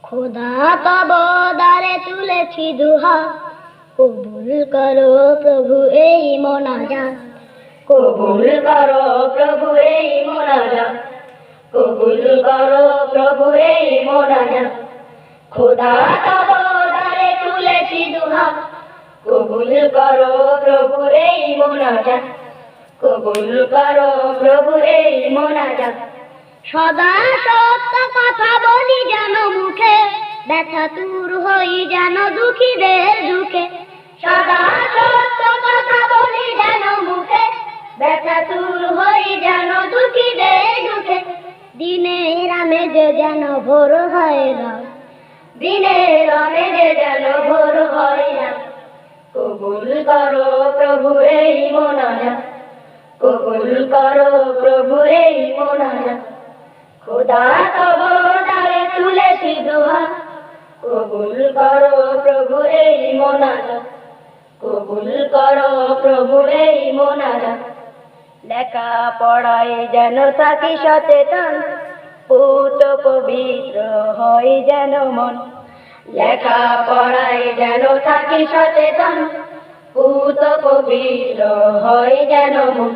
খোদা তব দ্বারে তুলেছি দুহাত, কবুল করো প্রভু এই মোনাজাত। কবুল করো প্রভু এই মোনাজাত, কবুল করো প্রভু এই মোনাজাত। খোদা তব দ্বারে তুলেছি দুহাত, কবুল করো প্রভু এই মোনাজাত, কবুল করো প্রভু এই মোনাজাত। সদা সত্য কথা বলি যেন মুখে, ব্যথা দূর হই যেন দুঃখীদের দুঃখে। সদা সত্য কথা বলি যেন মুখে, ব্যথা দূর হই যেন দুঃখীদের দুঃখে। দিনের আমেজে যেন ভোর হয় রাত, দিনের আমেজে যেন ভোর হয় না। কবুল করো প্রভু এই মোনাজাত, কবুল করো প্রভু এই মোনাজাত। খোদা তব দ্বারে তুলেছি দুহাত, কবুল করো প্রভু এই মোনাজাত, কবুল করো প্রভু এই মোনাজাত। লেখা পড়ায় যেন থাকি সচেতন, পুত পবিত্র হয় যেন মন। লেখা পড়ায় যেন থাকি সচেতন, পুত পবিত্র হয় যেন মন।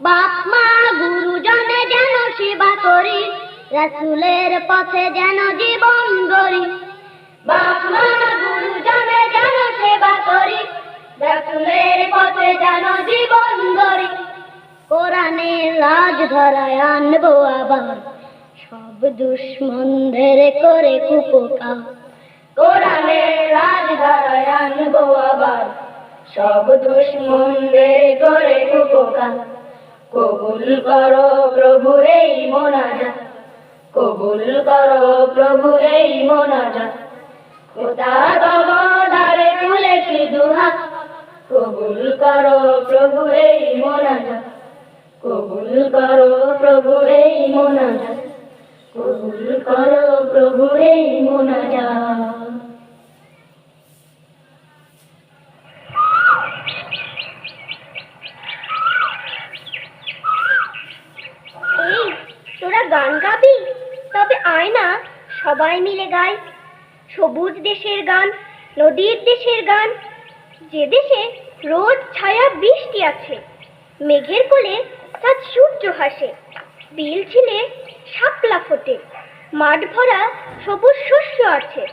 বাপ মা গুরুজনে যেন সেবা করি, রাসূলের পথে যেন জীবন গড়ি। বাপ মা গুরুজনে যেন সেবা করি, রাসূলের পথে যেন জীবন গড়ি। কোরআনের রাজ ধরায় আনবো আবার, সব দুশ্মনদের করে কুপোকার। কোরআনের রাজধারায় আনবো আবার, সব দুশ্মনদের করে কুপোকার। কবুল করো প্রভু এই মোনাজাত, কবুল করো প্রভু এই মোনাজাত। খোদা তব দ্বারে তুলেছি দুহাত, কবুল করো প্রভু এই মোনাজাত, কবুল করো প্রভু এই মোনাজাত, কবুল করো প্রভু এই মোনাজাত। এই তোরা গান গাবি? তবে আয় না, সবাই মিলে গাই। সবুজ দেশের গান, নদীর দেশের গান, যে দেশে রোজ ছায়া বৃষ্টি আছে, মেঘের কোলে চাঁদ সূর্য হাসে, বিল ছিলে শাপলা ফোটে, মাঠ ভরা সবুজ শস্য আছে।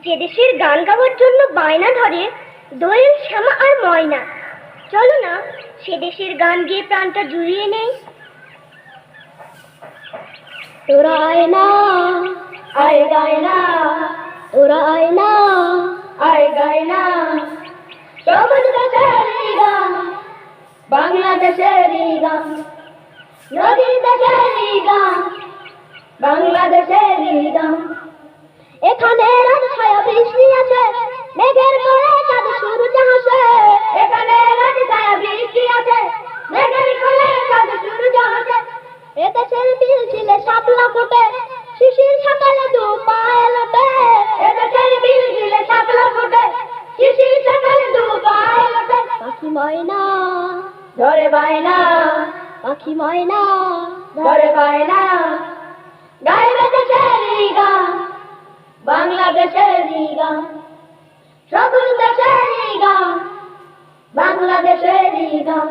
যে দেশের গান গাওয়ার জন্য বায়না ধরে দোয়েল, শ্যামা আর ময়না। চলো না সে দেশের গান গেয়ে প্রাণটা জুড়িয়ে নেই। তোরা আয় না, আয় গায় না, তোরা আয় না, আয় গায় না। সবুজ দেশের গান, বাংলাদেশের গান, নদীর দেশের গান, বাংলাদেশের গান। এখানে রাত ছায়া বৃষ্টি আছে, মেঘের কোলে চাঁদ সূর্য হাসে। এখানে রাত ছায়া বৃষ্টি আছে, মেঘের কোলে চাঁদ সূর্য হাসে। এ দেশের বিল ছিলে শাপলা ফোটে, শিশির সকালে দু পায়ে লোটে। এ দেশের বিল ছিলে শাপলা ফোটে, শিশির সকালে দু পায়ে লোটে। পাখি ময়না, ধরে বায়না, পাখি ময়না, ধরে বায়না। গাইবে দেশের গান, বাংলাদেশের গান, সবুজ দেশের গান, বাংলাদেশের গান,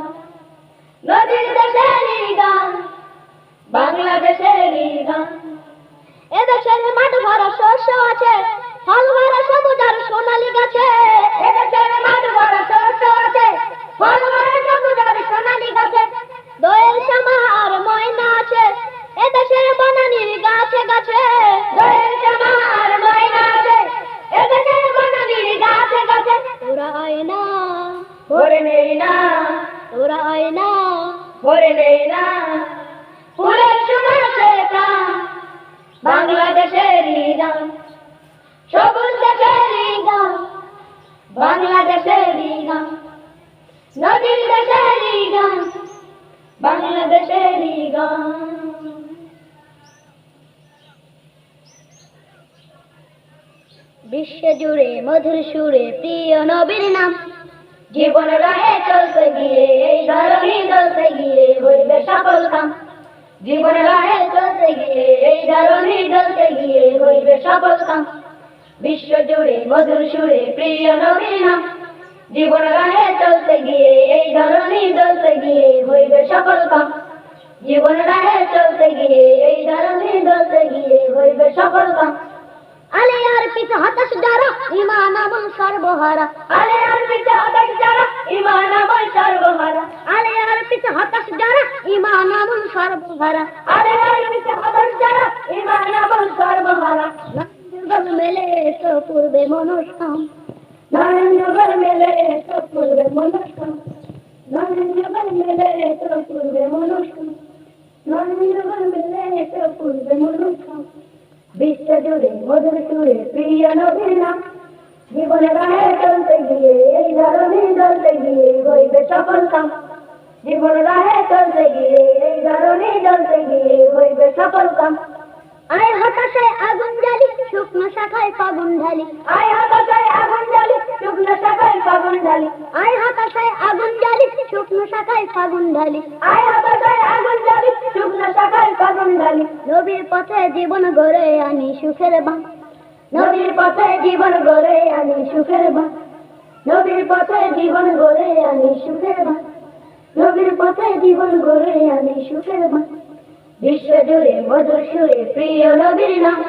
নদীর দেশের গান, বাংলাদেশের গান। এ দেশের মাঠ ভরা শস্য আছে, ফল ভরা সবুজ আর সোনালি গাছে। এ দেশের মাঠ ভরা শস্য আছে, ফল ভরা সবুজ আর সোনালি গাছে। দোয়েল, শ্যামা আর ময়না আছে, এ দেশের বনানীর গাছে গাছে। দোয়েল, শ্যামা আর ময়না আছে, এ দেশের বনানীর গাছে গাছে। তোরা আয় না, ভরে নেই না, তোরা আয় না, ভরে নেই না। ফুলের সুবাসে প্রাণ, বাংলাদেশের গান, সবুজ দেশের গান, বাংলাদেশের গান, নদীর দেশের গান, বাংলাদেশের গান। বিশ্ব জুড়ে মধুর সুরে প্রিয় নবীর নাম, জীবন রাহে চলতে গিয়ে এই ধরনী চলতে গিয়ে হইবে সফল কাম। জীবন রাহে চলতে গিয়ে এই ধরনী চলতে গিয়ে হইবে সফল কাম বিশ্ব জুড়ে মধুর সুরে প্রিয় নবীর নাম জীবন রাহে চলতে গিয়ে এই ধরনী চলতে গিয়ে হইবে সফল কাম জীবন রাহে চলতে গিয়ে এই ধরনী চলতে গিয়ে হইবে সফল কাম আলে আর পিছে হতাশ যারা ঈমান আমল সর্বহারা আলে আর পিছে হতাশ যারা ঈমান আমল সর্বহারা আলে আর পিছে হতাশ যারা ঈমান আমল সর্বহারা আলে আর পিছে হতাশ যারা ঈমান আমল সর্বহারা যুগল মেলে তো পূর্বে মনস্কাম নরেন্দ্র মেলে তো পূর্বে মনস্কাম নরেন্দ্র মেলে তো পূর্বে মনস্কাম নরেন্দ্র মেলে তো পূর্বে মনস্কাম বিশ্ব জুড়ে মধুর সুরে প্রিয় নবীর নাম জীবনে রাহে চলতে গিয়ে এই ধরনী চলতে গিয়ে হইবে সফল কাম জীবন রাহে চলতে গিয়ে এই ধরনী চলতে গিয়ে হইবে সফল কাম আয় হতাশায় আগুন জ্বালি শুকনো শাখায় ফাগুন ঢালি আয় হতাশায় আগুন জ্বালি শুকনো শাখায় ফাগুন ঢালি আয় হতাশায় আগুন জ্বালি শুকনো শাখায় ফাগুন ঢালি আয় হতাশায় আগুন জ্বালি শুকনো শাখায় ফাগুন ঢালি নবীর পথে জীবন গড়ে আনি সুখের বাঁ নবীর পথে জীবন গড়ে আনি সুখের বাঁ নবীর পথে জীবন গড়ে আনি সুখের বাঁ নবীর পথে জীবন গড়ে আনি সুখের বাঁ বিশ্ব জুড়ে মধুর সুরে প্রিয় নবীর নাম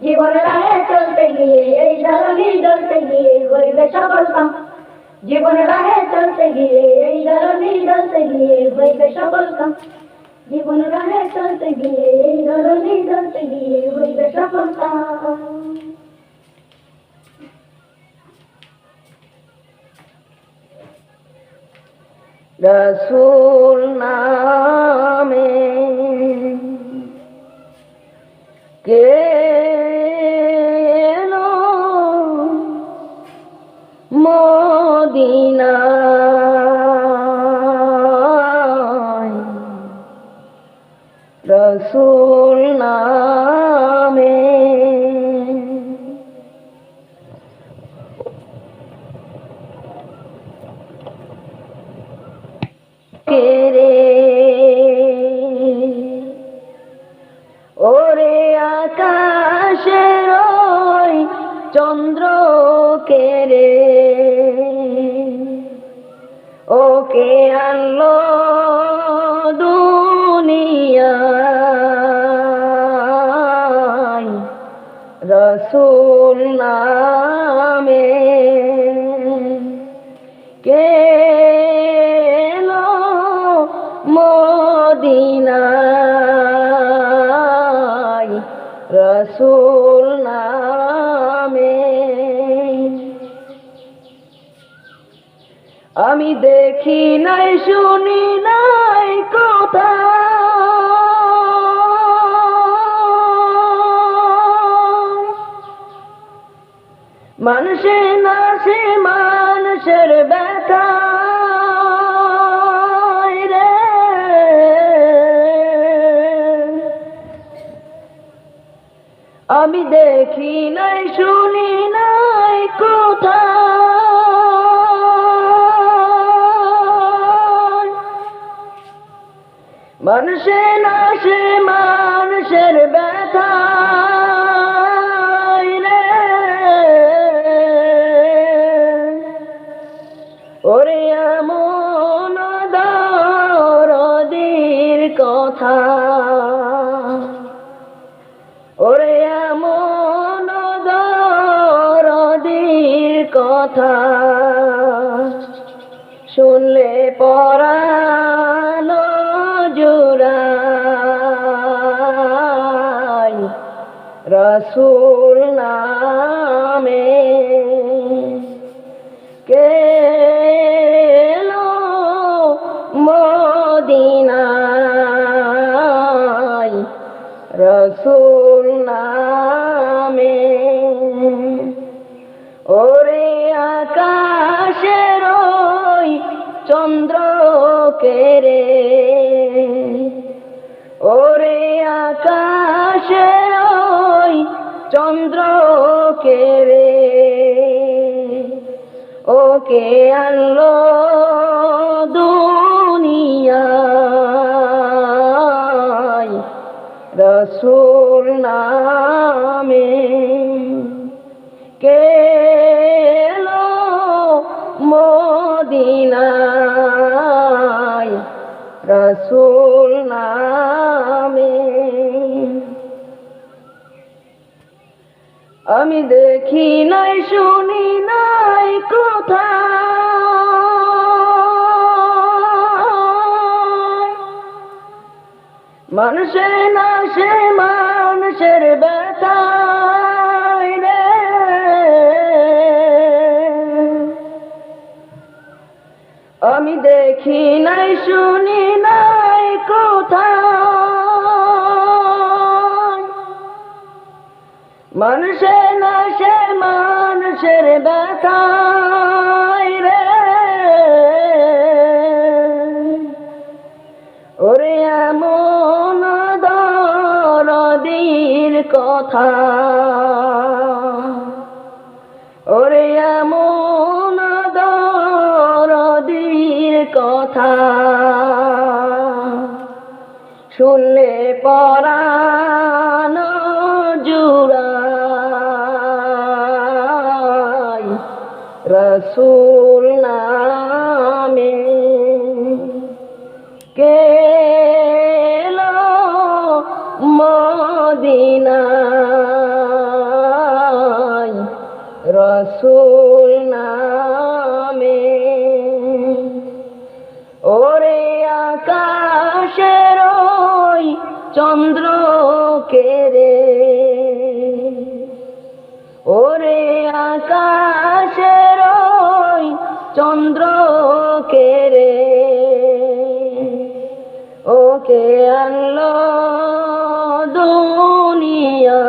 জীবন রাহে চলতে গিয়ে এই ধরনী চলতে গিয়ে হইবে সফল কাম জীবন রাহে চলতে গিয়ে এই ধরনী চলতে গিয়ে হইবে সফল কাম জীবন রাহে চলতে গিয়ে এই ধরনী চলতে গিয়ে হইবে সফল কাম রসুল নামে কে এলো মদিনায় রসুল নামে রে ওরে আকাশের ওই চন্দ্র কে রে ওকে আনলো দুনিয়ায় রসুল নামে কে মদিনায় রসুল নামে আমি দেখি নাই শুনি নাই কথা মানুষে নাচে মানুষের ব্যথা আমি দেখি নাই শুনি নাই কথা মানুষে নাচে মানুষের ব্যথা ওরে এমন দরদির কথা ওরে এমন দরদির কথা শুনলে পরানো জুড়াই রসুল নামে কে এলো মদিনায় রসুল নামে ওরে আকাশের ওই চন্দ্র কে রে ওরে আকাশের ওই চন্দ্র কে রে ওকে আনলো দুনিয়ায় রসুল নামে কে এলো মদিনায় রসুল নামে। আমি দেখি নাই শুনি নাই কোথায় মানুষের নাশে মানুষের ব্যথায় রে। আমি দেখি নাই শুনি নাই কোথায় মানুষের নাশে মানুষের ব্যথায় রে। ওরে এমন দরদির কথা, ওরে এমন দরদির কথা শুনলে পরাণ জুড়ায় রসুল নামে কে এলো মদিনায় রসুল নামে। ওরে আকাশের ওই চন্দ্র কে রে, ওরে আকাশের ওই চন্দ্র কে রে, ওকে আনলো দুনিয়ায়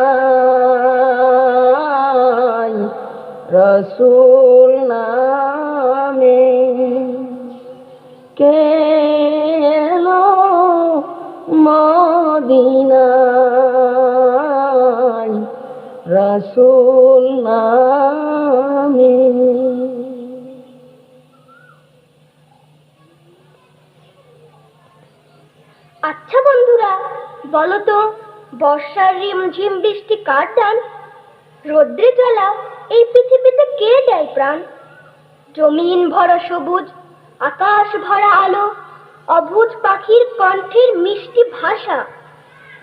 রসুল নামে কে এলো মদিনায় রসুল নামে। আচ্ছা বন্ধুরা, বলো তো, বর্ষার রিমঝিম বৃষ্টি কার দান? রৌদ্রে জ্বলা এই পৃথিবীতে কে দেয় প্রাণ? জমিন ভরা সবুজ, আকাশ ভরা আলো, অবুঝ পাখির কণ্ঠের মিষ্টি ভাষা,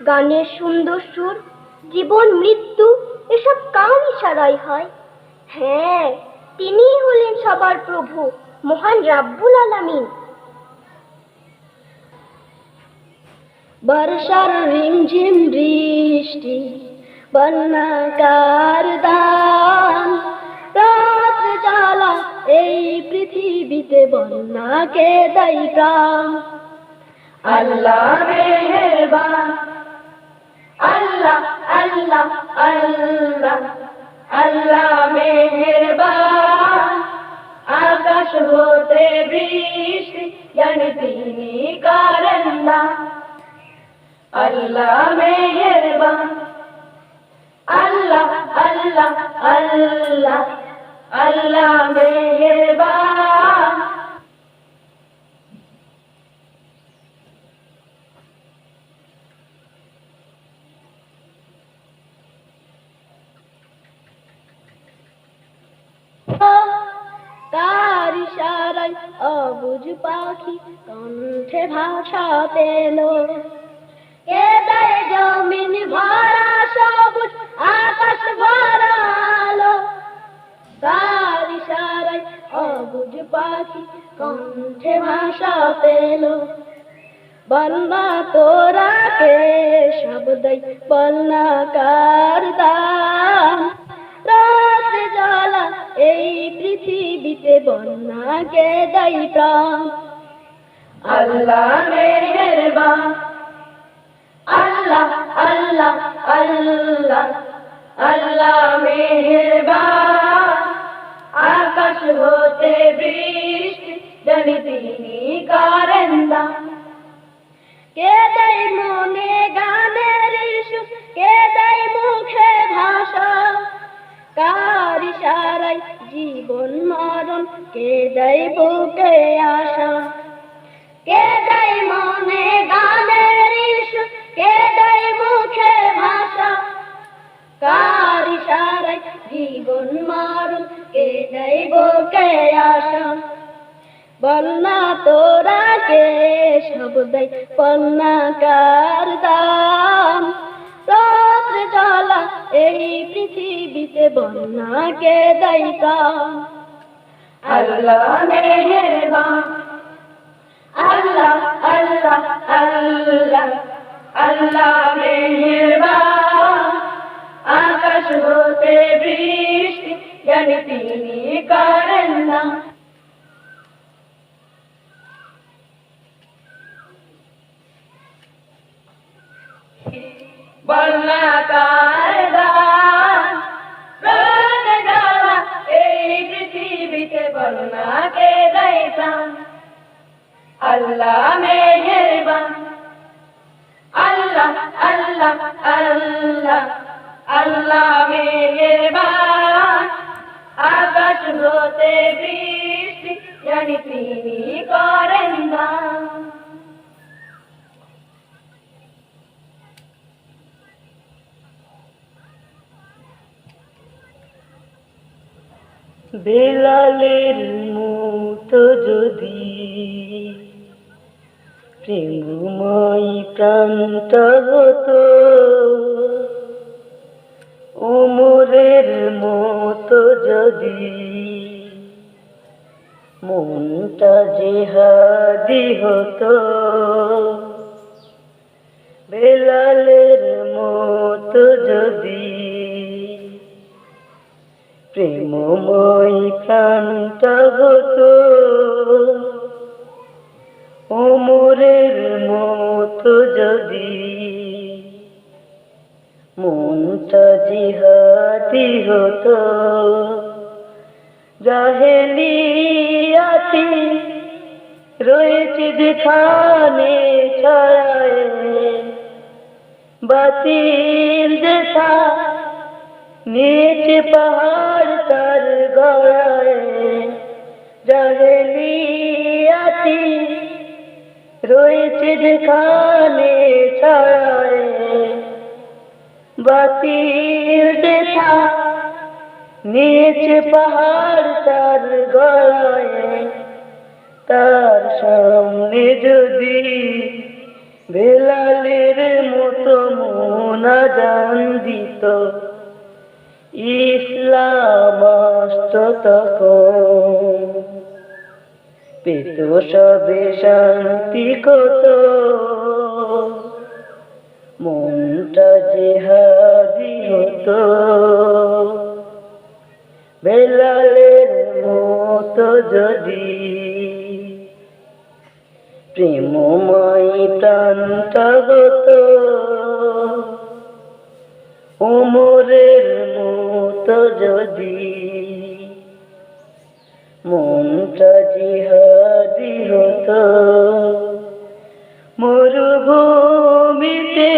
গানের সুন্দর সুর, জীবন মৃত্যু এসব কার ইশারায় হয়? হ্যাঁ, তিনিই হলেন সবার প্রভু, মহান রাব্বুল আলামিন। বর্ষার রিমঝিম বৃষ্টি বন্যাকার দান, রাত জ্বালা এই পৃথিবীতে বন্যাকে দেয় প্রাণ। আল্লাহ মেহেরবান, আল্লাহ আল্লাহ আল্লাহ, আল্লাহ মেহেরবান। আকাশ হতে বৃষ্টি জানি তিনি করেন না। আল্লাহ মেহেরবান, আল্লাহ আল্লাহ আল্লাহ, আল্লাহ মেহেরবান। তার ইশারায় অবুঝ পাখি কণ্ঠে ভাষা পেল, কে দেয় জমিন ভরা সবুজ, আকাশ ভরা আলো। তার ইশারায় অবুঝ পাখি কণ্ঠে ভাষা পেল, বন্যা তোরা কে শব্দই বন্যা কার দান। রাত জ্বালা এই পৃথিবীতে বন্যাকে দেয় প্রাণ। আল্লাহ মেহেরবান, আল্লাহ আল্লাহ আল্লাহ, আল্লাহ মেহেরবান। আকাশ হতে বৃষ্টি জানি তিনি করেন না। কে দেয় মনে গানের সুর, কে দেয় মুখে ভাষা, কার ইশারায় জীবন মরণ কে দেয় বুকে আশা। কে দেয় মনে গানের সুর, কে দেয় মুখে জীবন মারুন কে যাইব কে আশা বল না তোরা কে সব দেয় পণ্যাকার দাম রাত্রে জ্বালা এই পৃথিবীতে বন্যা কে দেয় কাম আল্লাহ মেহেরবান আল্লাহ আল্লাহ আল্লাহ আল্লাহ মেহেরবান আকাশ হতে বৃষ্টি জানি তিনি করেন না বন্যাকার দান রাতে জ্বালা এই পৃথিবীতে বন্যা কে দেয় প্রাণ আল্লাহ মেহেরবান আল্লাহ আল্লাহ আল্লাহ আল্লাহ মেহেরবান আকাশ হতে বৃষ্টি জানি তিনি করেন না বেলালের মতো যদি প্রেমময় প্রাণটা হতো ওমরের মতো যদি মনটা জেহাদি হতো বেলালের মতো যদি প্রেমময় প্রাণটা হতো ওমরের মতো যদি মনটা জিহাদি হতো জাহেলিয়াতি রয়েছে যেখানে ছায়ায় বাতিল দেখা নিচে পাহাড় তার গড়ায় জাহেলিয়াতি রয়েছে যেখানে ছায়ায় বাতিল দেখা নিচে পাহাড় তার গড়ায় তার সামনে যদি বেলালের মতো মোনাজান দিত ইসলাম আসত তখন পেত সবে শান্তি কত মনটা জেহাদি হতো বেলালের মতো যদি প্রেমময় প্রাণটা হতো ওমরের মতো যদি মনটা জিহাদি হতো মরুভূমিতে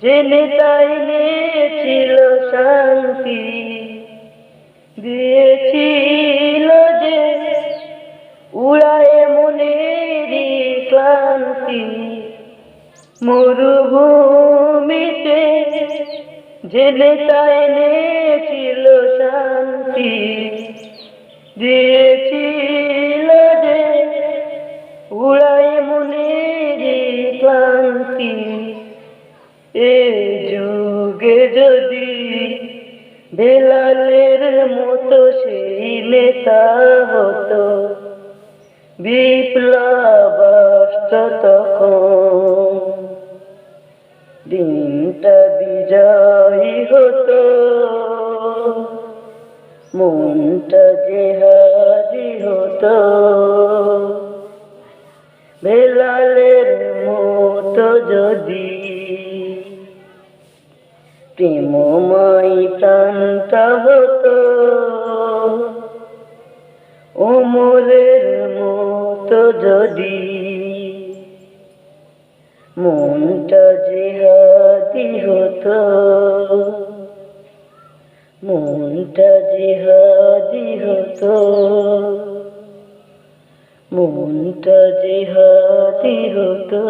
জেনে তাইলে ছিল শান্তি দিয়েছিল যে উড়ায় মনেরই ক্লান্তি মরুভূমিতে জেনে তাইলে ছিল শান্তি দিয়েছিল যে উড়ায় মনেরই ক্লান্তি এ যুগে যদি বেলালের মতো সেই নেতা হতো বিপ্লব আসত তখন দিনটা বিজয়ী হতো মনটা জেহাদি হতো বেলালের মতো যদি প্রেমময় প্রাণটা হতো ওমরের মতো যদি মনটা জিহাদি হতো মনটা জিহাদি হতো মনটা জিহাদি হতো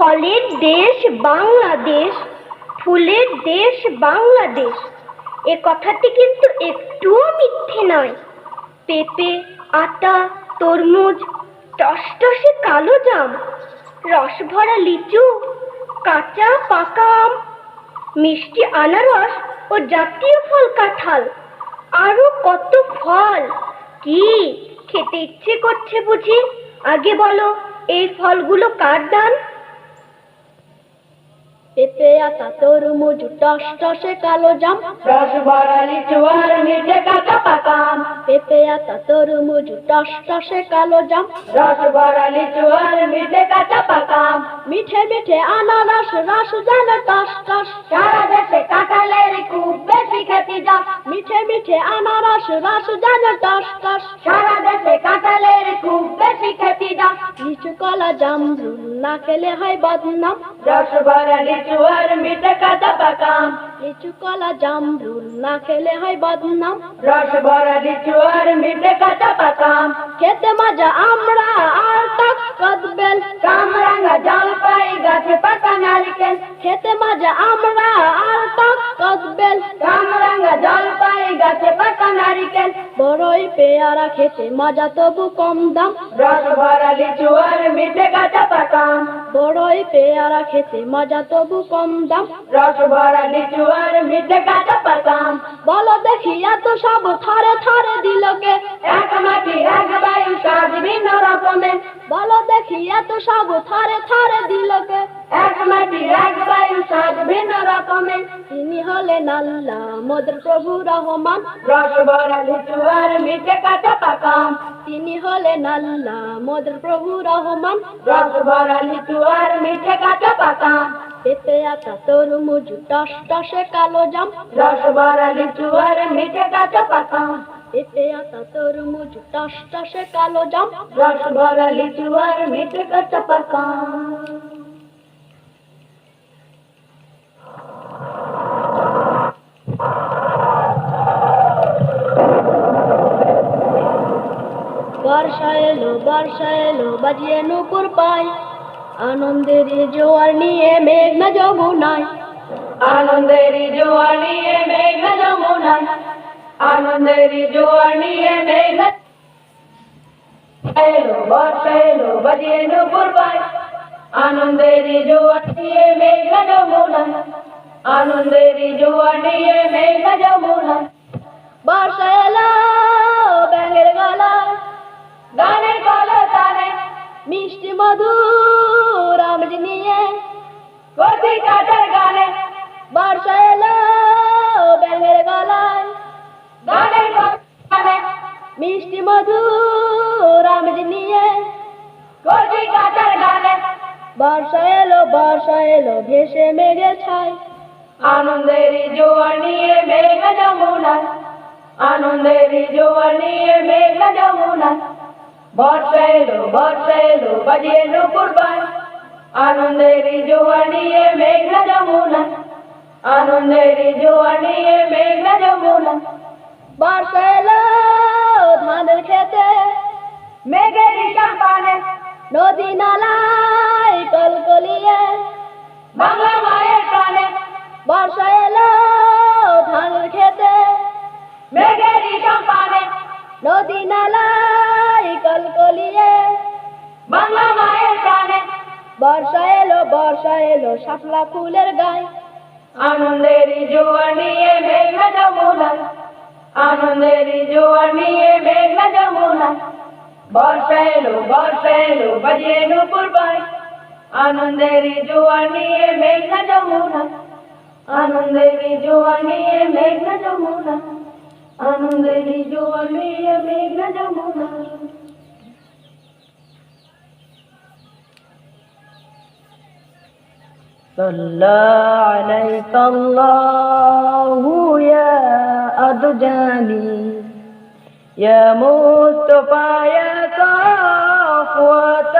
ফলের দেশ বাংলাদেশ, ফুলের দেশ বাংলাদেশ, এ কথাটি কিন্তু একটুও মিথ্যে নয়। পেঁপে, আতা, তরমুজ, টসটসে কালো জাম, রসভরা লিচু, কাঁচা পাকা আম, মিষ্টি আনারস ও জাতীয় ফল কাঁঠাল, আরো কত ফল। কি খেতে ইচ্ছে করছে বুঝি? আগে বলো, এই ফলগুলো কার দান? পেঁপে, আতা, তরমুজ, টসটসে কালো জাম, রসভরা লিচু আর মিঠে কাঁচা পাকা আম। পেঁপে, আতা, তরমুজ, টসটসে কালো জাম, রসভরা লিচু আর মিঠে কাঁচা পাকা আম। মিঠে মিঠে আনারস, রস যেন টস টস, সারা দেশে কাঁঠালের খুব বেশি খ্যাতি যা। মিঠে মিঠে আনারস, রস যেন টস টস, সারা দেশে কাঁঠালের খুব বেশি খ্যাতি যা। লিচু, কলা, জামরুল না খেলে হয় বদনাম, রসভরা লিচু আর মিঠে কাঁচা পাকা আম। লিচু, কলা, জামরুল না খেলে হয় বদনাম, রসভরা লিচু আর মিঠে কাঁচা পাকা আম। খেতে মজা আমরা আর টক কদবেল, কামরাঙা জলপাই গাছে পাকা নারকেল। খেতে মজা আমরা আর টক কদবেল, কামরাঙা জলপাই গাছে পাকা নারকেল। বড়ই পেয়ারা খেতে মজা তবু কম দাম, রসভরা লিচু আর মিঠে কাঁচা পাকা আম। বড়ই পেয়ারা খেতে মজা তবু কম দাম। রসভরা লিচু আর মিঠে কাঁচা পাকা আম। বলো দেখি এত সব থরে থরে দিলকে, এক মাটি এক বায়ু স্বাদ ভিন্ন রকমের। বলো দেখি এত সব থরে থরে দিলকে, এক মাটি এক বায়ু স্বাদ ভিন্ন রকমের। তিনি হলেন আল্লাহ মোদের প্রভু রহমান, রসভরা লিচু আর মিঠে কাঁচা পাকা আম। তিনি হলেন আল্লাহ মোদের প্রভু রহমান। রসভরা লিচু আর মিঠে কাঁচা পাকা আম। পেঁপে, আতা, তরমুজ, টসটসে কালো জাম, রসভরা লিচু আর মিঠে কাঁচা পাকা আম। পেঁপে, আতা, তরমুজ, টসটসে কালো জাম, রসভরা লিচু আর মিঠে কাঁচা পাকা আম। বর্ষা এলো বাজিয়ে নুপুর পাই, আনন্দের জোয়ার নিয়ে মেঘনা যমুনায়, আনন্দের জোয়ার নিয়ে মেঘনা যমুনায়। আনন্দের জোয়ার নিয়ে মেঘনা এলো, বর্ষা এলো বাজিয়ে নুপুর পাই। আনন্দের জোয়ার নিয়ে মেঘনা যমুনায়। আনন্দের জোয়ার নিয়ে মেঘনা যমুনায়। বর্ষা এলো ব্যাঙের গলায়, গানের কলে তানে মিষ্টি মধুর আমেজ নিয়ে, কচি কাঠের গানে। বর্ষা এলো ব্যাঙের গলায়, গানের কলে মিষ্টি মধুর আমেজ নিয়ে, কচি কাঠের গানে। বর্ষা এলো ভেসে মেঘের ছায়, আনন্দের জোয়ার নিয়ে মেঘনা যমুনায়। আনন্দের জোয়ার নিয়ে মেঘনা যমুনায়। বর্ষা এলো বাজিয়ে নুপুর পাই। আনন্দের জোয়ার নিয়ে মেঘনা যমুনায়। আনন্দের জোয়ার নিয়ে মেঘনা যমুনায়। বর্ষা এলো ধানের খেতে, মেঘের পানে নদী নালায় কলকলিয়ে, বাংলা মায়ের প্রাণে। বর্ষা এলো ধানের খেতে, মেঘের পানে নদী নালায় কলকলিয়ে, বাংলা মায়ের প্রাণে। বর্ষা এলো শাপলা ফুলের গায়ে, আনন্দের জোয়ার নিয়ে মেঘনা যমুনায়। আনন্দের জোয়ার নিয়ে মেঘনা যমুনায়। বর্ষা এলো বাজিয়ে নুপুর পাই। আনন্দের জোয়ার নিয়ে মেঘনা যমুনায়। আনন্দের জোয়ার নিয়ে মেঘনা যমুনায়। আনন্দের জোয়ার নিয়ে মেঘনা যমুনায়। صلى عليك الله يا أدجاني، يا مصطفى يا صفوة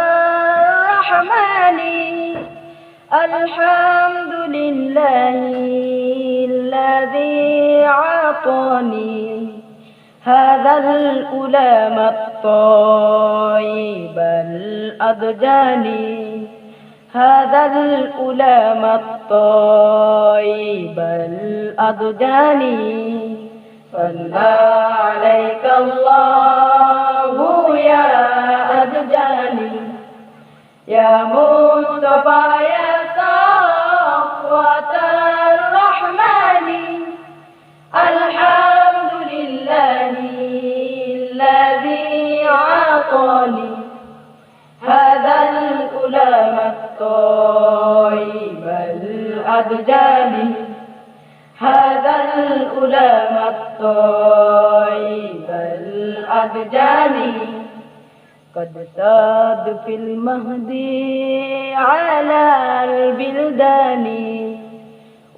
الرحمن. الحمد لله الذي أعطاني هذا الألام الطيب الأدجاني. هذا الألام الطيب الأضجان صلى عليك الله يا أضجاني يا مصطفى يا صفوة الرحمن الحمد لله الذي عطاني هذا الألام الطيب الأضجان هذا الألام الطيب الأضجان قد ساد في المهدي على البلدان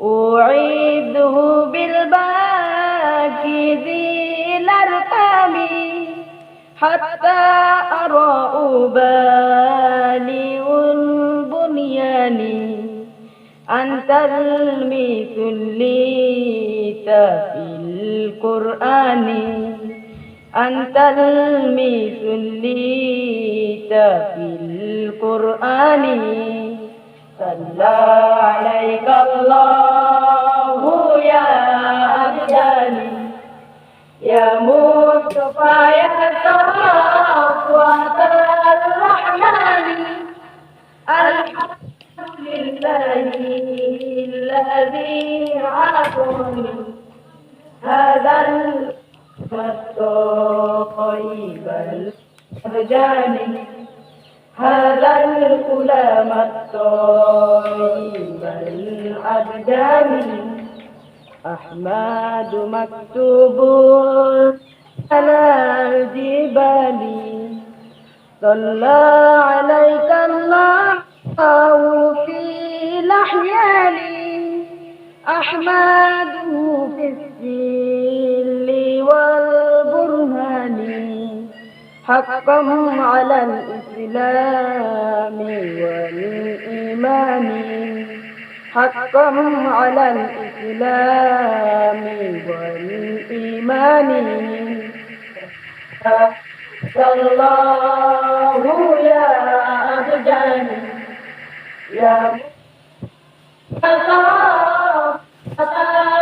أعيده بالباكي ذي الأرقام حتى أرى أبالي البنيان أنت المثل ليت في القرآن أنت المثل ليت في القرآن صلى عليك الله يا أبداني يا مصطفى يا صفوة الرحمن الحمد لله الذي عطاني هذا الطيب الأضجان هذا الألام الطيب الأضجان أحمد مكتوب على الجبال صلى عليك الله في الأحيان أحمده في السل والبرهان حقا على الإسلام والإيمان حقا على الإسلام والإيمان صلى الله يا أضجاني يا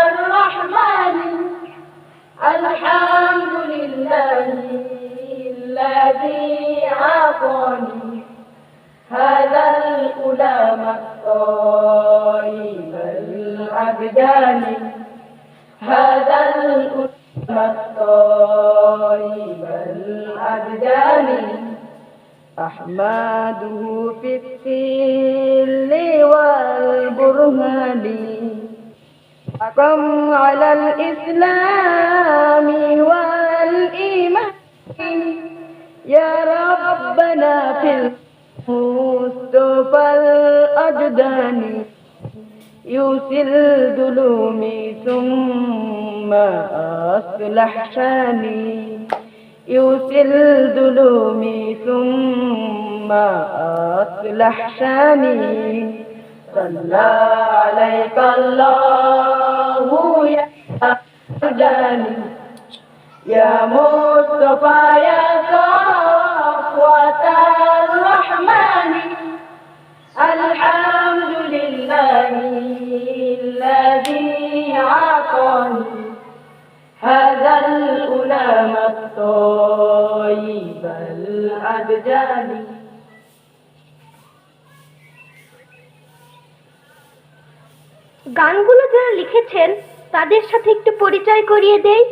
الرحمن الحمد لله الذي عطاني هذا الألام الطيب الأبدان هذا الألام الطيب الأبدان أحمده في السل والبرهان حكم على الإسلام والإيمان يا ربنا في المصطفى الأجدان يوسي الظلوم ثم أصلح شاني يوسي الظلوم ثم أصلح شاني صلى عليك الله يا أضجاني يا مصطفى يا صفوة الرحمن الحمد لله الذي عطاني هذا الألام الطيب الأضجان গানগুলো যারা লিখেছেন তাদের সাথে একটু পরিচয় করিয়ে দেই।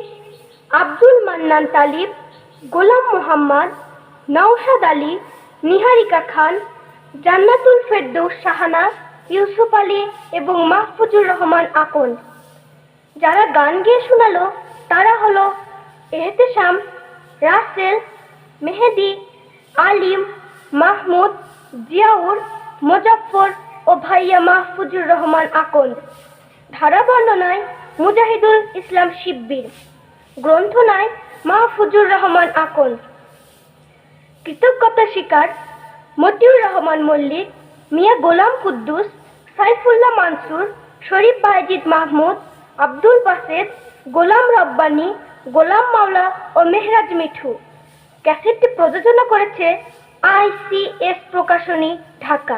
আব্দুল মান্নান তালিব, গোলাম মোহাম্মদ, নওশাদ আলী, নিহারিকা খান, জান্নাতুল ফেরদৌস শাহানা, ইউসুফ আলী এবং মাহফুজুর রহমান আকন। যারা গান গেয়ে শোনালো তারা হলো এহতেশাম, রাসেল, মেহেদি, আলিম, মাহমুদ, জিয়াউর, মুজাফফর ও ভাইয়া মাহফুজুর রহমান আকন। ধারা বর্ণনায় মুজাহিদুল ইসলাম শিব্বির, গ্রন্থনায় মাহফুজুর রহমান আকন। কৃতজ্ঞতা স্বীকার মতিউর রহমান মল্লিক, মিয়া গোলাম কুদ্দুস, সাইফুল্লাহ মানসুর, শরীফ বায়েজিদ মাহমুদ, আব্দুল বাসেদ, গোলাম রব্বানী, গোলাম মাওলা ও মেহরাজ মিঠু। ক্যাসেটটি প্রযোজনা করেছে ICS প্রকাশনী, ঢাকা।